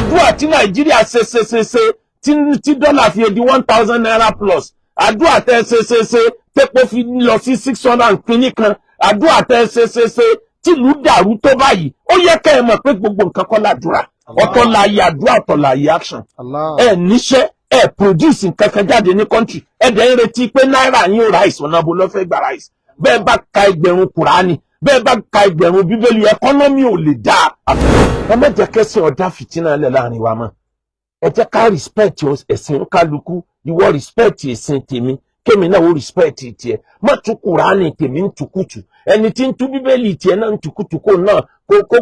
àdúrà tí Nàìjíríà ṣe tí dọ́là fi di 1,000 naira plus àdúrà tẹ́ ṣe tẹ́pọ̀ fi lọ sí 600 kìíní kan àdúrà tẹ́ ṣe tí ìlú dàrú tó báyìí ó yẹ kẹ́ ẹ mọ̀ pé gbogbo nǹkan kọ́ làdúrà ọ̀tọ̀ láyé àdúrà ọ̀tọ̀ láyé action ẹ níṣẹ́ ẹ produce nǹkan kan jáde ní country ẹ dẹ̀ ń retí pé náírà yín ò rice ọ̀nà bó lọ́ fẹ́ gba rice bẹ́ẹ̀ bá ka ẹgbẹ̀rún kùránì bẹ́ẹ̀ bá ka ẹgbẹ̀rún bíbélì ẹkọ́nọ́mì ò lè dáa ẹ má jẹ́ kẹ́sìn ọ̀dà fìtínà lẹ̀ láàrin wa mọ́ ẹ jẹ́ ká respect ẹ̀sìn kálukú ìwọ respect ẹ̀sìn tèmi kémi náà ó respect tiẹ̀ má tú kùránì tèmi ń tukutu ẹni tí ń tú bíbélì tiẹ̀ náà ń tukutu kó náà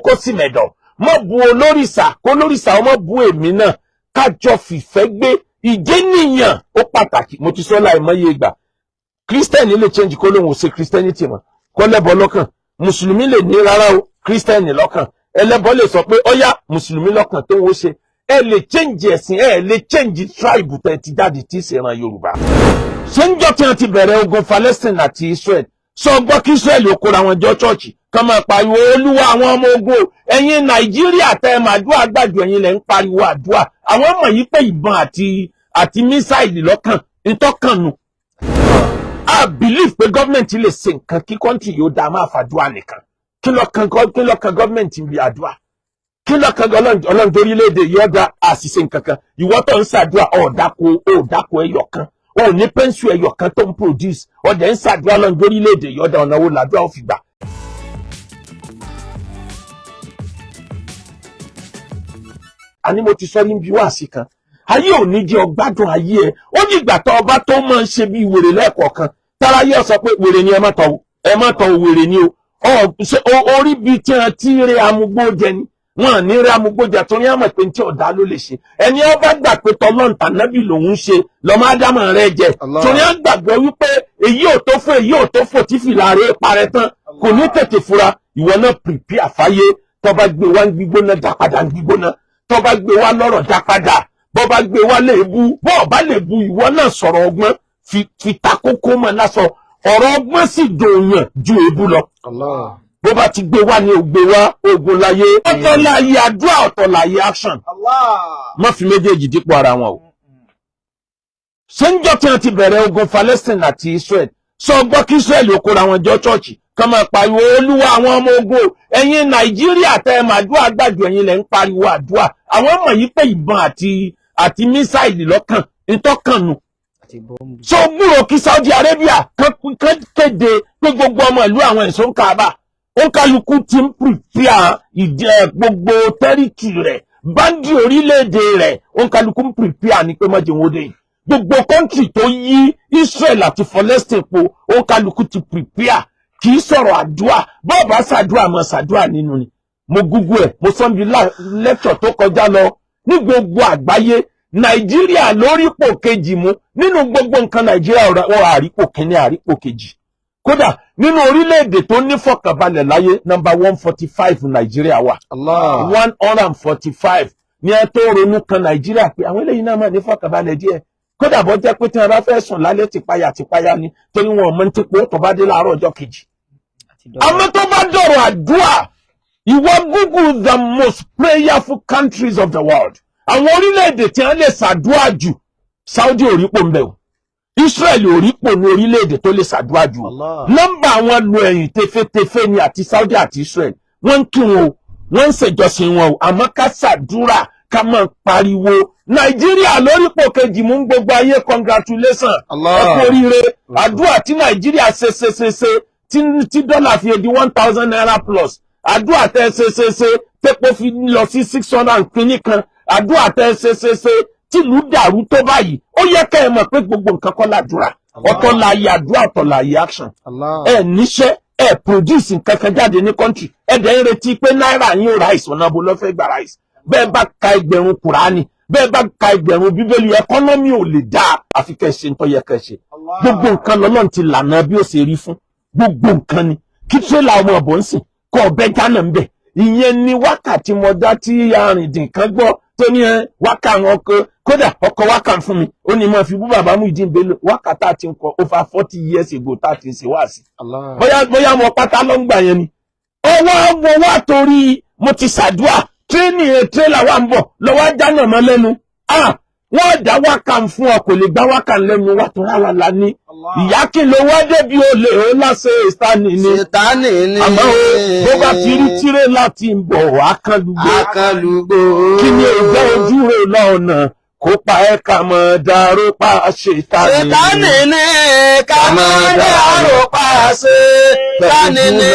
kó sì mẹ̀dọ̀ má bu olórìṣà kó lórìṣà ọmọ bu èmi náà kájọ fìfẹ́ gbé ìjẹ́nìyàn ó pàtàkì mo ti sọ láìmọye ìgbà kírísítẹ́nì lè change kó lóun ò ṣe kírísítẹ́nìtì mọ́ kó lẹ́bọ lọ́kàn mùsùlùmí lè ní rárá o kírísítẹ́nì lọ́kàn ẹlẹ́bọ lè sọ pé ó yá mùsùlùmí lọ́kàn tó ń ṣe ẹ lè change ẹ̀sìn ẹ lè change tribe tẹ́ ti jáde tí ìṣẹ̀ràn Yorùbá ṣé ń jọ tí wọ́n ti bẹ̀rẹ̀ ogun Palestine àti Israel sọ gbọ́ kí Israel ó kóra wọn jọ chọ́ọ̀chì kan máa pariwo olúwa àwọn ọmọ ogun ẹ̀yin Nàìjíríà tẹ́ ẹ máa dúà gbàjọ ẹ̀yin lẹ́ ń pariwo àdúà àwọn ọmọ yìí pé ìbọn àti mísáìlì lọ́kàn ìtọ́kànnù I believe pé gọ́ọ̀mẹ̀ntì lè ṣe nǹkan kí kọ́ńtì yóò dá máa fàdúà nìkan kí lọ́kàn gọ́ọ̀mẹ̀ntì ń bi àdúà kí lọ́kàn ọlọ́run torílẹ̀-èdè yóò dá àṣìṣe nǹkan kan ìwọ tó ń ṣàdúà ọ̀dàkọ ẹyọ kan ò ní pẹ́ńsù ẹyọ kan tó ń produce ọ̀dẹ̀ ń ṣàdúà ọlọ́run torílẹ̀-èdè yóò dá ọ̀nà wo làdúà ó fi gbà. àní mo ti sọ ní bí wàásì kan ayé ò ní jẹ́ ọgbádùn ayé ẹ ó ní ìgbà tó ọba tó máa ń ṣe bí wèrè lẹ́ẹ̀kọ̀ọ̀kan tára yóò sọ pé wèrè ni ẹ má tọ̀ wèrè ni o orí bíi tí wọn ti rí amúgbó jẹ ni wọn ní rí amúgbó jẹ torí àmọ̀ pé tí ọ̀dà ló lè ṣe ẹni ọba gbà pé tọ́lọ́n tànábì lòun ṣe lọ́mọ ádámọ̀ rẹ jẹ torí à ń gbàgbọ́ wípé èyí ò tó fò tí fìlà rẹ parẹ́ tán kò ní tètè fura ìwọ náà prepare àfáyé tó bá gbé wá ń gbígbóná dá padà ń gbígbóná tó bá gbé wá lọ́rọ̀ dá padà bọ́ bá gbé wá lè bu bọ́ bá lè bu ìwọ náà sọ̀rọ̀ ọgbọ́n fi ta kókó mọ́ lásọ ọ̀rọ̀ ọgbọ́n sì dòyàn ju èébú lọ. bó bá ti gbé wá ní ògbé wá ogun láyé ọ̀tọ̀ láyé àdúrà ọ̀tọ̀ láyé action má fi méjèèjì dípò ara wọn o. ṣé ń jọ́ tí wọ́n ti bẹ̀rẹ̀ ogun Palestine àti Israel sọ gbọ́ kí Israel ó kóra wọn jọ chọ́ọ̀chì kan máa pariwo olúwa àwọn ọmọ ogun ẹ̀yin Nàìjíríà tẹ́ ẹ máa dúà gbàjọ ẹ̀yin lẹ́ ń pariwo àdúà àwọn ọmọ yìí pé ìbọn àti mísáìlì lọ́kàn ìtọ́kànnù. so gbúrò kí Saudi Arabia kan kéde pé gbogbo ọmọ ìlú àwọn ẹ̀sọ́ ń kaaba ó kálukú ti ń prepare gbogbo tẹ́rìtì rẹ̀ báńdì orílẹ̀-èdè rẹ̀ ó kálukú ń prepare ní pé mọ́jẹ̀ wọ́n dé yìí gbogbo kọ́ńtì tó yí Israel àti Palestine po ó kálukú ti prepare kì í sọ̀rọ̀ àdúà bọ́ọ̀bá ṣàdúà mọ́ ṣàdúà nínú ni mo gúgú ẹ̀ mo sọ bí lẹ́kṣọ̀ tó kọjá lọ ní gbogbo àgbáyé Nàìjíríà lórípò kejì mú nínú gbogbo nǹkan Nàìjíríà wọ́n àrípò kìíní àrípò kejì kódà nínú orílẹ̀-èdè tó ní fọkànbalẹ̀ láyé number 145 Nàìjíríà wà 145 ní ẹ tó ronú kan Nàìjíríà pé àwọn eléyìí náà máa ní fọkànbalẹ̀ díẹ̀ kódà bọ́ jẹ́ pé tí wọ́n bá fẹ́ sùn lálẹ́ tìpayà ni torí wọn mọ́ ní tí pé tó bá dé láàárọ̀ ọjọ́ kejì àmọ́ tó bá dọ̀rọ̀ àdúà ìwọ Google the most prayerful countries of the world àwọn orílẹ̀-èdè tí wọ́n lè ṣàdúà jù Saudi orípò ń bẹ̀ o Israel orípò ní orílẹ̀-èdè tó lè ṣàdúà jù nọ́mbà àwọn lu ẹ̀yìn tefetefe ni àti Saudi àti Israel wọ́n ń kí wọn o wọ́n ń ṣèjọsìn wọn o àmọ́ ká ṣàdúrà ká máa pariwo Nàìjíríà lórípò kejì mú gbogbo ayé congratulation ẹ kú oríire àdúà tí Nàìjíríà ṣe tí dọ́là fi di 1,000 naira plus àdúà tẹ́ ṣe tẹ́pọ̀ fi lọ sí 600 kìíní kan àdúà tẹ́ ṣe tí ìlú dàrú tó báyìí ó yẹ kẹ́ ẹ mọ̀ pé gbogbo nǹkan kọ́ làdúrà ọ̀tọ̀ láyé àdúrà ọ̀tọ̀ láyé action ẹ níṣẹ́ ẹ produce nǹkan kan jáde ní country ẹ dẹ̀ ń retí pé náírà yín ò rice ọ̀nà bó lọ́ fẹ́ gba rice bẹ́ẹ̀ bá ka ẹgbẹ̀rún kùránì bẹ́ẹ̀ bá ka ẹgbẹ̀rún bíbélì ẹkọ́nọ́mì ò lè dáa àfi kẹ́ ṣe ń tọ́ yẹ kẹ́ ṣe gbogbo nǹkan lọ́lọ́run ti lànà bí ó ṣe rí fún gbogbo nǹkan ni kí tírélà ọmọ ọ̀bọ̀ ń sìn kọ́ ọbẹ̀ jánà ń bẹ̀ ìyẹn ni wákàtí mọ́dá tí arìndìn kan gbọ́ tó ní wákà àwọn kódà ọkọ̀ wákà fún mi ó ní mo fi bú bàbá mú ìdí ìbélò wákàtà ti ń kọ over 40 years ago tá a ti ń ṣe wá sí bóyá mo pátá lọ́ngbà yẹn ni ọwọ́ mo wá torí mo ti ṣàdúà tírénì tírélà wà ń bọ̀ lọ́wọ́ dáná mọ́ lẹ́nu wọ́n dá wákà fún ọ kò lè gbá wákà lẹ́nu wà tó ráwà lání ìyá kí ló wá débi olè ó lásẹ̀ ìstáni ni àmọ́ bó bá ti rí tírélà tí ń bọ̀ akálùgbò kí ni ìgbẹ́ ojú rẹ̀ lọ́nà kó pa ẹ́ ká mọ̀ dáró pa ṣètánì ní ká mọ̀ dáró pa ṣètánì ní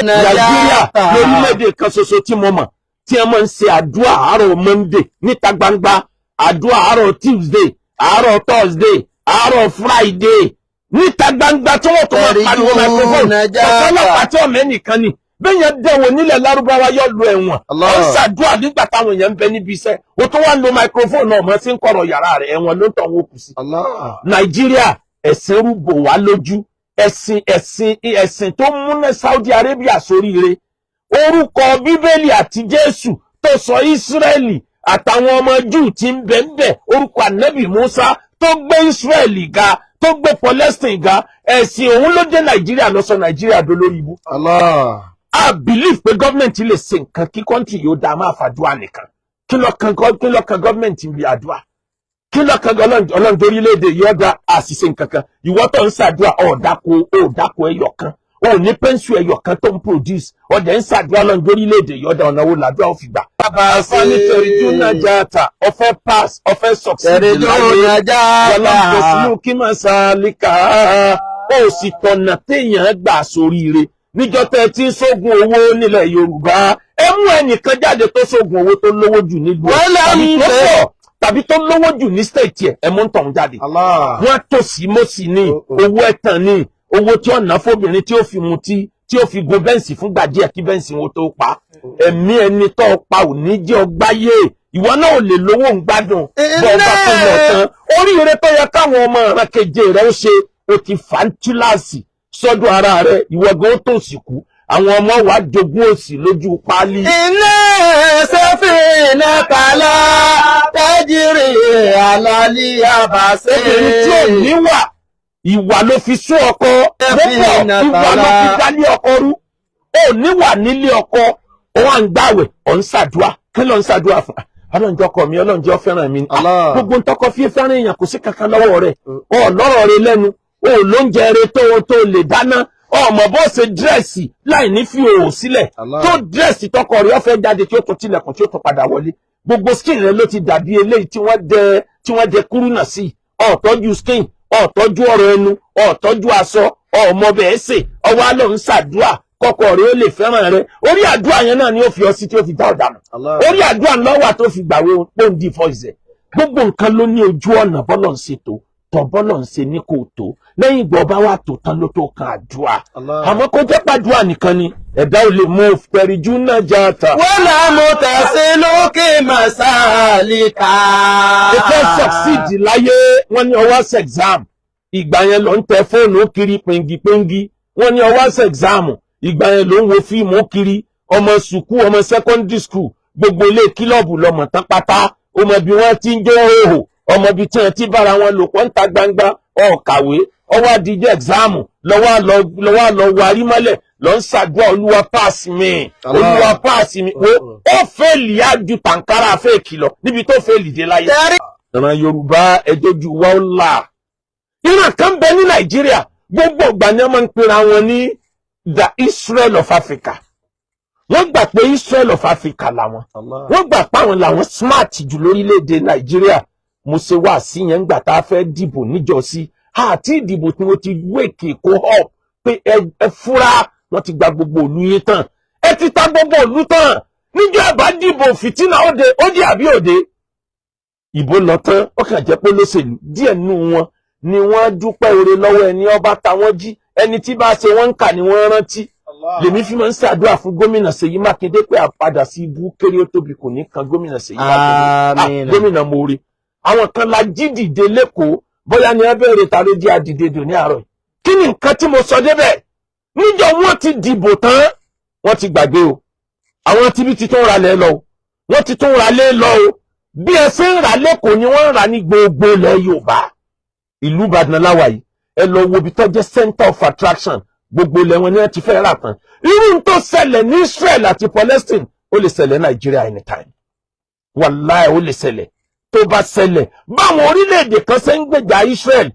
Nàìjíríà lórílẹ̀-èdè kan ṣoṣo tí mo mọ̀ tí wọ́n máa ń ṣe àdúrà àárọ̀ Monday níta gbangba àdúrà àárọ̀ Tuesday àárọ̀ Thursday àárọ̀ Friday níta gbangba tí wọ́n tó máa pariwo microphone ọ̀pọ̀lọpàá tí ọ̀mẹ́ nìkan ni bẹ́yẹn dẹ̀wò nílẹ̀ lárúbáwá yóò lo ẹ̀wọ̀n ó ṣàdúrà nígbà táwọn èèyàn ń bẹ níbi iṣẹ́ ó tó wá lo microphone náà mọ́ sí ń kọ̀rọ̀ yàrá rẹ̀ ẹ̀wọ̀n ló ń tọ̀ wọ́n kù sí. Nàìjíríà ẹ̀sìn rúbò wá lójú ẹ̀sìn tó múná Saudi Arabia sóríire orúkọ Bíbélì àti Jésù tó sọ Ísírẹ́lì àtàwọn ọmọ Júù tí ń bẹ ń bẹ orúkọ Ànábì Mùsá tó gbé Ísírẹ́lì ga tó gbé Palestine ga ẹ̀sìn òun ló dé Nàìjíríà lọ sọ Nàìjíríà dolórí ibú. I believe pé gọ́ọ̀mẹ̀ntì lè ṣe nǹkan kí kọ́ńtì yóò dá máa fàdúrà nìkan kí ló kan gọ́ọ̀mẹ̀ntì ń bi àdúrà kí ló kan Ọlọ́run torílẹ̀-èdè yóò dá àṣìṣe nǹkan kan ìwọ tó ń ṣàdúrà ọ̀dàkọ ẹyọ kan o ní pẹ́ńsù ẹyọ kan tó ń produce ọ̀dẹ̀ ń ṣàdúrà Ọlọ́run torílẹ̀-èdè yóò dá ọ̀nà wo làdúrà ó fi gbà. bàbá sanitary juna jata ọ̀fẹ́ pass ọ̀fẹ́ succeed láyé wọlá gbèsè kí máa ṣàlìkà ó sì tọ̀nà téèyàn gbà sóríire níjọ́ tẹ́ tí ń ṣógun owó nílẹ̀ Yorùbá ẹ mú ẹnìkan jáde tó ṣógun owó tó lówó jù nílùú tàbí tó lówó jù ní state yẹ ẹ mú ń tọ̀hún jáde wọ́n tó sí mọ́sí ní owó ẹ̀tàn ní owó tí ó ná fóbìnrin tí ó fi mutí tí ó fi gun bẹ́ǹsì fúngbà díẹ̀ kí bẹ́ǹsì wọn tó pa ẹ̀mí ẹni tó pa ò ní jẹ́ ọgbáyé ìwọ náà ò lè lówó ń gbádùn bọ́ ọba tó lọ tán oríire tó yẹ káwọn ọmọ rẹ keje rẹ ó ṣe ó ti fàǹtúláàsì sọ́dọ̀ ara rẹ̀ ìwọ gan tó sì kú àwọn ọmọ wa jogún òsì lójú páálí. ilé sẹ́fìnà kàlá tẹ́jìrì àlàlí àbàṣe. obìnrin tí ò níwà ìwà ló fi sún ọkọ púpọ̀ ìwà ló fi dálé ọkọ rú ó níwà nílé ọkọ ó wà ń gbàwẹ̀ ó ń ṣàdúà kí ló ń ṣàdúà fún ọlọ́njọ́ ọkọ mi ọlọ́njọ́ fẹ́ràn mi gbogbo ń tọkọ fi fẹ́ràn èèyàn kò sí kankan lọ́wọ́ rẹ̀ ọ lọ́rọ̀ rẹ̀ lẹ́nu ó lóúnjẹ rẹ̀ tó lè dáná ọmọ bó ṣe dírẹ́sì láì ní fi òwò sílẹ̀ tó dírẹ́sì tọkọ rẹ̀ ó fẹ́ jáde tí ó tún tilẹ̀kùn tí ó tún padà wọlé gbogbo skin rẹ̀ ló ti dàbí eléyìí tí wọ́n dẹ kúrúnà sí ọ̀tọ́jú skin ọ̀tọ́jú ọ̀rọ̀ ẹnu ọ̀tọ́jú aṣọ ọmọ bẹ́ẹ̀ ṣe ọwọ́ alọ́ ń ṣàdúà kọkọ rẹ̀ ó lè fẹ́ràn rẹ̀ orí àdúrà yẹn náà ni ó fi ọ sí tí ó fi dá ọ̀dànù orí àdúrà lọ́wọ́ tó fi gbàwé pọ́ǹdì fọ́ìsẹ̀ gbogbo nǹkan ló ní ojú ọ̀nà bọ́lọ̀ ń ṣètò tọ́bọ́lọ̀ ń ṣe ní kò tó lẹ́yìn ìgbà ọba wa tó tán ló tó kan àdúrà àmọ́ kó jẹ́ pàdúrà nìkan ni ẹ̀dá ò lè mú pẹ̀rìjú náà játa. wọ́n là mú tẹ̀sí lókè màsáàlìkà. ó fẹ́ succeed láyé wọ́n ní ọwọ́ ṣe exam ìgbà yẹn ló ń tẹ fóònù kiri pẹ́ngipẹ́ngi wọ́n ní ọwọ́ ṣe exam ìgbà yẹn ló ń wo fíìmù kiri ọmọ sùkú ọmọ secondary school gbogbo ilé kílọ̀bù lọ́mọ tán pátá ọmọ bí wọ́n ti ń jó hòhò ọmọ bíi tí wọn ti bára wọn lò pọ̀ ń ta gbangba ọ̀kàwé ọwọ́ àdìjẹ́ ẹ̀gzáàmù lọ́wọ́ lọ warí mọ́lẹ̀ lọ ń ṣàdúrà olúwa páàsì mi olúwa páàsì mi ó fẹ́ẹ̀lì á ju tàǹkárà fẹ́ẹ̀kì lọ níbi tó fẹ́ẹ̀lì dé láyé. ìran Yorùbá ẹjọ́jú wa ó là ìran kan bẹ ní Nàìjíríà gbogbo ìgbà ni wọ́n máa ń pera wọn ní the Israel of Africa wọ́n gbà pé Israel of Africa làwọn wọ́n gbà pé àwọn làwọn smart jù lórílẹ̀‐èdè Nàìjíríà mo ṣe wá sí yẹn ńgbà tá a fẹ́ dìbò níjọ́sí àti ìdìbò tí wọ́n ti wéèkì kó hàn pé ẹ fúra wọ́n ti gba gbogbo òlu yín tán ẹ ti ta gbogbo òlu tán níjọ́ ẹ bá dìbò fìtínà ó dé àbí òde ìbò lọ tán ó kàn jẹ́ pé lóṣèlú díẹ̀ nínú wọn ni wọ́n dúpẹ́ oore lọ́wọ́ ẹni ọba táwọn jí ẹni tí bá ṣe wọ́n ń kà ni wọ́n rántí lèmi fi máa ń ṣàdúrà fún gómìnà Ṣèyí Mákindé pé àpadà sí ibú kéré ó tóbi kò ní kan gómìnà Ṣèyí Mákindé gómìnà Mòore àwọn kan la jí dìde lẹ́kọ̀ọ́ bóyá ni ẹ bẹ̀rẹ̀ ta ló jí àdìde dò ní àárọ̀ kí ni nǹkan tí mo sọ débẹ̀ níjọ́ wọ́n ti dìbò tán wọ́n ti gbàgbé o àwọn tíbi ti tún ra lẹ́ lọ o wọ́n ti tún ra lé lọ o bí ẹ ṣe ń ra lẹ́kọ̀ọ́ ni wọ́n ń ra ní gbogbo ilẹ̀ Yorùbá ìlú Ìbàdàn láwà yìí ẹ lọ wo ibi tó jẹ́ center of attraction gbogbo ilẹ̀ wọn ni wọ́n ti fẹ́ rà tán irú tó ṣẹlẹ̀ ní Israel àti Palestine ó lè ṣẹlẹ̀ Nàìjíríà anytime wàláì ó lè ṣẹlẹ̀ tó bá ṣẹlẹ̀ báwọn orílẹ̀-èdè kan ṣe ń gbèjà Israel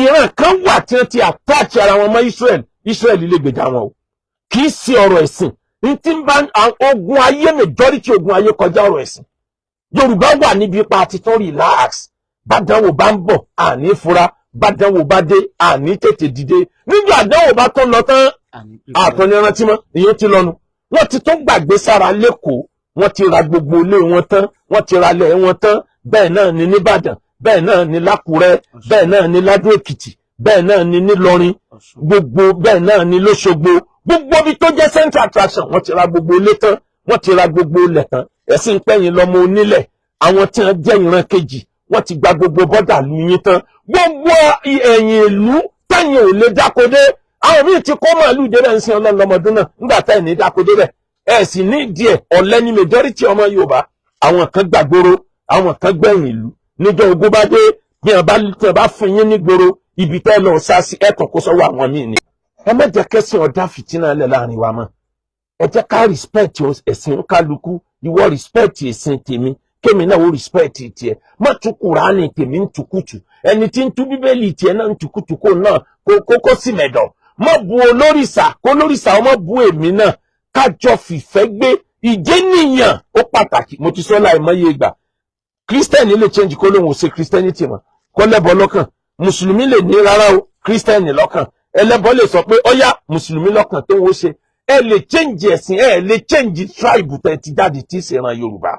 ìran kan wà tí wọ́n ti attach ara wọn mọ́ Israel lè gbèjà wọn o kì í ṣe ọ̀rọ̀ ẹ̀sìn ní tí ń bá ogun ayé majority ogun ayé kọjá ọ̀rọ̀ ẹ̀sìn Yorùbá wà níbi ipa àti tó relax bádánwò bá ń bọ̀ àní fura bádánwò bá dé àní tètè dìde nígbà àdánwò bá tó lọ tán àtọ́ni rántí mọ́ ìyẹn ti lọ́nu wọ́n ti tún gbàgbé sára lẹ́kọ̀ọ́ wọ́n ti ra gbogbo ilé wọn tán wọ́n ti ra ilẹ̀ wọn tán bẹ́ẹ̀ náà ni nìbàdàn bẹ́ẹ̀ náà ni lákùrẹ́ bẹ́ẹ̀ náà ni ládó èkìtì bẹ́ẹ̀ náà ni nílọrin gbogbo bẹ́ẹ̀ náà ni lóṣogbo gbogbo bí tó jẹ́ central attraction wọ́n ti ra gbogbo ilé tán wọ́n ti ra gbogbo ilẹ̀ tán ẹ̀sìn pẹ́yìn lọ́mọ onílẹ̀ àwọn tí wọ́n jẹ́ ìran kejì wọ́n ti gba gbogbo bọ́dà lu yín tán gbogbo ẹ̀yìn ìlú tẹ̀yìn ò lè dákodé àwọn míì ti kó màálù débẹ̀ ń sin ọlọ́mọdún náà nígbà táyìn ní dákodé bẹ̀ ẹ̀ sì ní díẹ̀ ọ̀lẹ́ ní majority ọmọ Yorùbá àwọn kan gbàgbóró àwọn kan gbẹ̀yìn ìlú níjọ́ ogun bá dé bí wọ́n bá fún yín nígboro ibi tẹ́ lọ sá sí ẹ̀tàn kó sọ́wọ́ àwọn míì ni. ẹ má jẹ́ kẹ́sìn ọ̀dá fìtínà lẹ̀ láàrin wa mọ́ ẹ jẹ́ ká respect ẹ̀sìn kálukú ìwọ respect ẹ̀sìn tèmi kémi náà ó respect tiẹ̀ má tú Kùránì tèmi ń tukutu ẹni tí ń tú Bíbélì tiẹ̀ náà ń tukutu kó náà kó sì mẹ̀dọ̀ má bu olórìṣà kó lórìṣà ọmọ bu èmi náà kájọ fìfẹ́ gbé ìjẹ́nìyàn ó pàtàkì mo ti sọ láìmọye ìgbà kírísítẹ́nì lè change kó lóun ò ṣe kírísítẹ́nìtì mọ́ kó lẹ́bọ lọ́kàn mùsùlùmí lè ní rárá o kírísítẹ́nì lọ́kàn ẹlẹ́bọ lè sọ pé ó yá mùsùlùmí lọ́kàn tó ń wo ṣe ẹ lè change ẹ̀sìn ẹ lè change tribe tẹ́ ti jáde tí ìṣẹ̀ran Yorùbá.